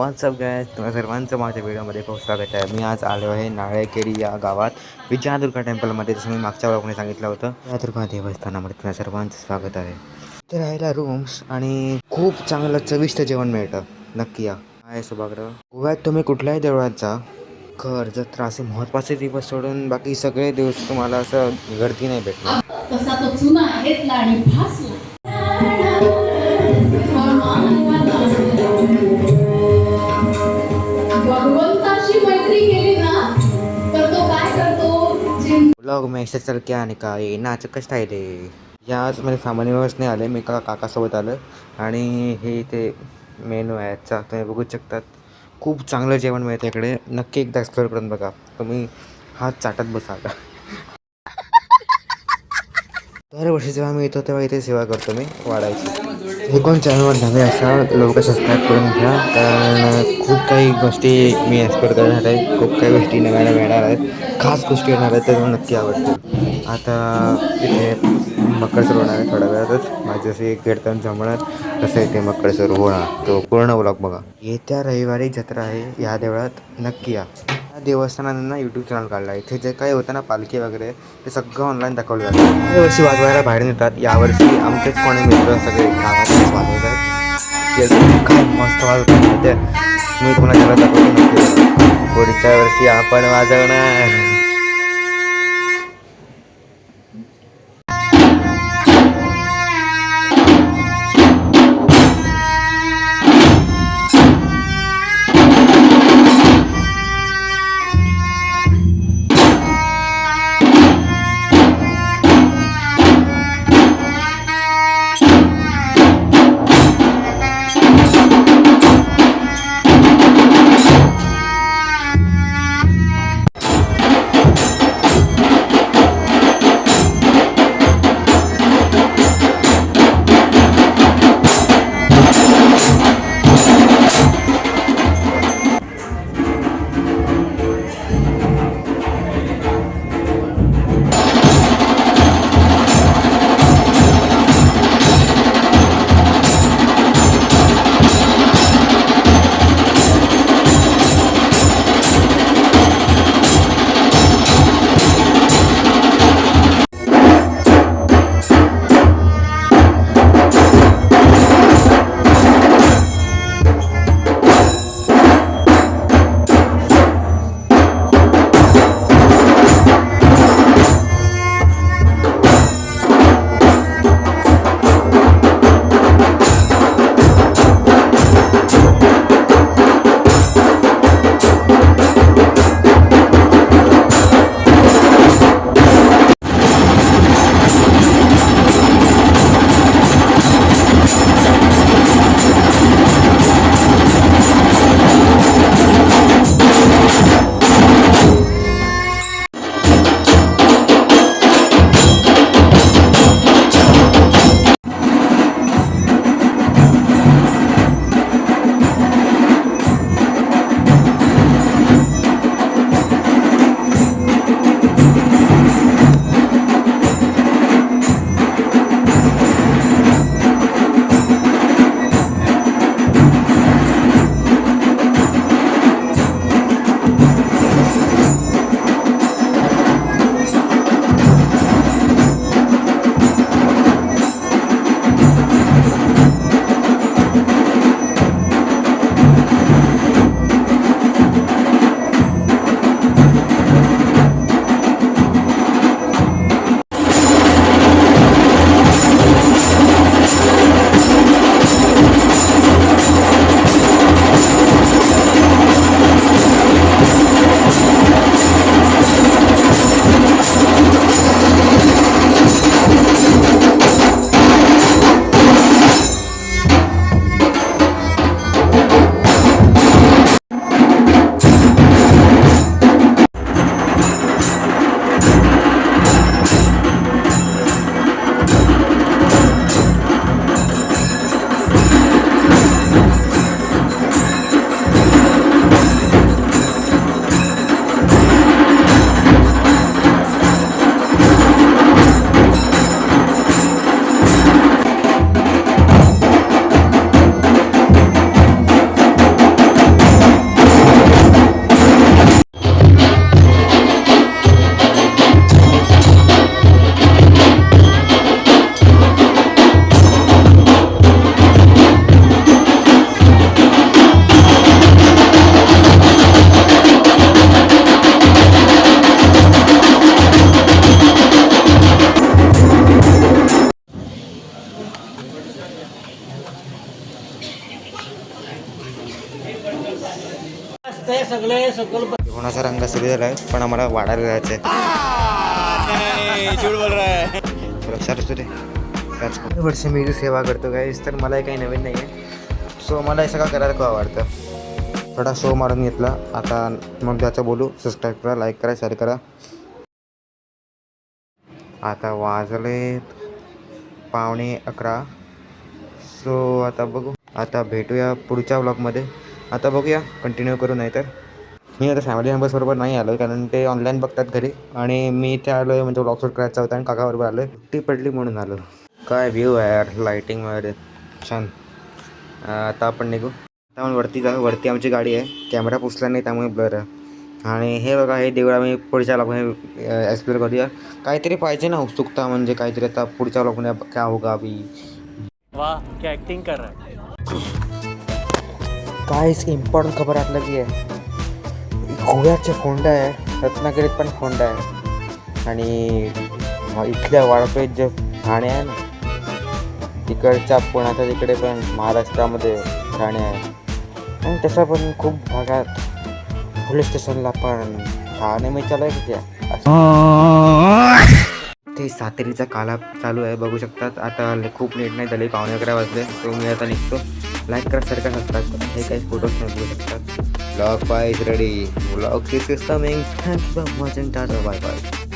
WhatsApp guys, तुम्हा सर्वांचं माझ्या व्हिडिओमध्ये खूप स्वागत आहे. मी आज आलो आहे नाळेकेरी या गावात विजयादुर्गा टेम्पलमध्ये. जसं मी मागच्या वेळेला सांगितलं होतं, विजयादुर्गा देवस्थानामध्ये तुम्हा सर्वांचं स्वागत आहे. इथे राहायला रूम्स आणि खूप चांगलं चविष्ट जेवण मिळतं. नक्की या. आहे सभागृह. गोव्यात तुम्ही कुठल्याही देवळात जा, घर जत्रा असे महत्त्वाचे दिवस सोडून बाकी सगळे दिवस तुम्हाला असं गर्दी नाही भेटणार. तसा तो चुना घेतला आणि फासला. भगवंताशी मैत्री केली ना तर तो काय करतो, ब्लॉग में ऐसे चल क्या निकाय नाचक स्टाईल आहे. याच म्हणजे सामान्य दिवस नाही आले, मी काकासोबत आलं आणि हे इथे मेनू आहे याचा तुम्ही बघू शकतात. खूप चांगलं जेवण मिळतं इकडे. नक्की एकदा एक्सप्लोर करून बघा. तुम्ही हात चाटत बसाल. दरवर्षी जेव्हा मी येतो तेव्हा इथे सेवा करतो मी वाढायची. हे कोण चॅनलवर नवे असाल लवकर सबस्क्राईब करून घ्या, कारण खूप काही गोष्टी मी एक्सप्लोर करणार आहे. खूप काही गोष्टी नव्यानं मिळणार आहेत, खास गोष्टी येणार आहेत, तर नक्की आवडतील. आता इथे मकर होणार आहे थोड्या वेळातच. माझ्याशी कीर्तन जमणार तसं इथे मकर होणार, तो पूर्ण व्लॉग बघा. येत्या रविवारी जत्रा आहे या देवळात, नक्की या. या देवस्थानानं ना यूट्यूब चॅनल काढला आहे. इथे जे काही होतं ना पालखी वगैरे ते सगळं ऑनलाईन दाखवलं जातं. यावर्षी वाजवायला बाहेर नेतात. यावर्षी आमचेच कोणी मित्र सगळे गावातच वाजवतात. काय मस्त वाजवतात ते मी तुम्हाला त्याला दाखवतो नक्की. पुढच्या वर्षी आपण वाजवणार. कोणाचा रंग सुरू झाला आहे, पण आम्हाला वाढायला जायचं आहे. लक्षात असू दे. त्याच वर्षी मी इथे सेवा करतो गाईस, तर मला काही नवीन नाही आहे. सो मला हे सगळं करायला खूप आवडतं. थोडा शो मारून घेतला आता, मग त्याचं बोलू. सबस्क्राईब करा, लाईक करा, शेअर करा. आता वाजले 11:15. सो आता बघू, आता भेटूया पुढच्या व्लॉगमध्ये. आता बघूया, कंटिन्यू करू. नाही तर मी आता फॅमिली मेंबर्सबरोबर नाही आलो, कारण ते ऑनलाईन बघतात घरी, आणि मी इथे आलो आहे म्हणजे व्लॉग शूट करायचा होता आणि काकाबरोबर आलो आहे. सुट्टी पडली म्हणून आलो. काय व्ह्यू आहे यार, लाईटिंग वगैरे छान. आता आपण निघू. आता आपण वरती जाऊ. वरती आमची गाडी आहे, कॅमेरा पुसला नाही त्यामुळे ब्लर आहे. आणि हे बघा, हे देऊळ आम्ही पुढच्या व्लॉगमध्ये एक्सप्लोर करूया. काहीतरी पाहिजे ना उत्सुकता, म्हणजे काहीतरी. आता पुढच्या व्लॉगमध्ये काय होगा अभी. वाह क्या एक्टिंग कर रहा है. काहीच इम्पॉर्टंट खबर आटलं की आहे, गोव्याचे फोंडा आहे, रत्नागिरीत पण फोंडा आहे, आणि इथल्या वाळपेठ जे ठाणे आहे ना, तिकडच्या पुण्याच्या तिकडे पण महाराष्ट्रामध्ये ठाणे आहे. आणि तसं पण खूप भागात पोलीस स्टेशनला पण ठाणे मी चालू आहे की ते सातेरीचा काला चालू आहे, बघू शकतात. आता खूप लेट नाही झाली, 11:15 वाजले. तो मी आता निघतो. लाईक करा, शेअर करा, सबस्क्राईब करा. हे काही फोटोज नाही बघू शकतात. Vlog 5 ready. Vlog 6 is coming. Thanks for watching. Tata, bye bye.